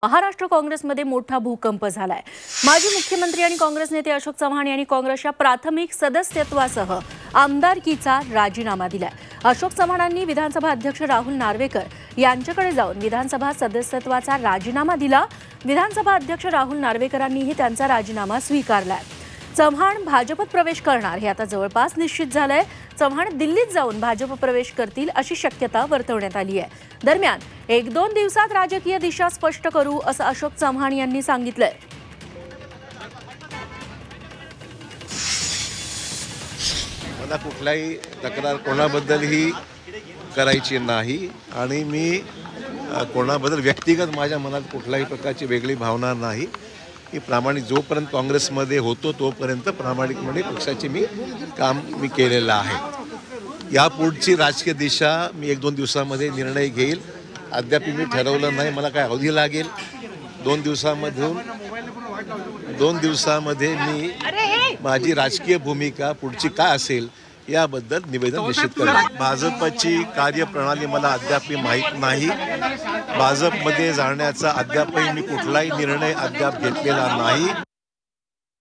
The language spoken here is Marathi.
महाराष्ट्र काँग्रेसमध्ये मोठा भूकंप झालाय। माजी मुख्यमंत्री आणि काँग्रेस नेते अशोक चव्हाण यांनी काँग्रेसच्या प्राथमिक सदस्यत्वासह आमदारकीचा राजीनामा दिलाय। अशोक चव्हाणांनी विधानसभा अध्यक्ष राहुल नार्वेकर यांच्याकडे जाऊन विधानसभा सदस्यत्वाचा राजीनामा दिला। विधानसभा अध्यक्ष राहुल नार्वेकरांनीही त्यांचा राजीनामा स्वीकारलाय। चव्हाण भाजपत प्रवेश करणार हे आता जवळपास निश्चित झालंय। चव्हाण दिल्लीत जाऊन भाजप प्रवेश करतील अशी शक्यता वर्तवण्यात आली आहे। दरम्यान 1-2 दिवसात राजकीय दिशा स्पष्ट करू असं अशोक चव्हाण यांनी सांगितलंय। मला कुठलाही तक्रार कोणाबद्दलही करायची नाही आणि मी कोणाबद्दल व्यक्तिगत माझ्या मनात कुठल्याही प्रकारची वेगळी भावना नाही। की प्रामाणिक जोपर्यंत काँग्रेसमध्ये होतो तोपर्यंत प्रामाणिकपणे पक्षाचे काम मी केलेलं आहे। यापुढची राजकीय दिशा मी 1-2 दिवसामध्ये निर्णय घेईल। अद्याप मी ठरवलं नाही, मला काय अवधी लागेल। 2 दिवसामध्ये मी माझी राजकीय भूमिका पुढची काय असेल याबद्दल निवेदन निश्चित करेन। भाजपची कार्यप्रणाली मला अद्याप माहीत नाही। भाजपमध्ये जाण्याचा अद्यापही मी कुठलाही निर्णय अद्याप घेतलेला नाही।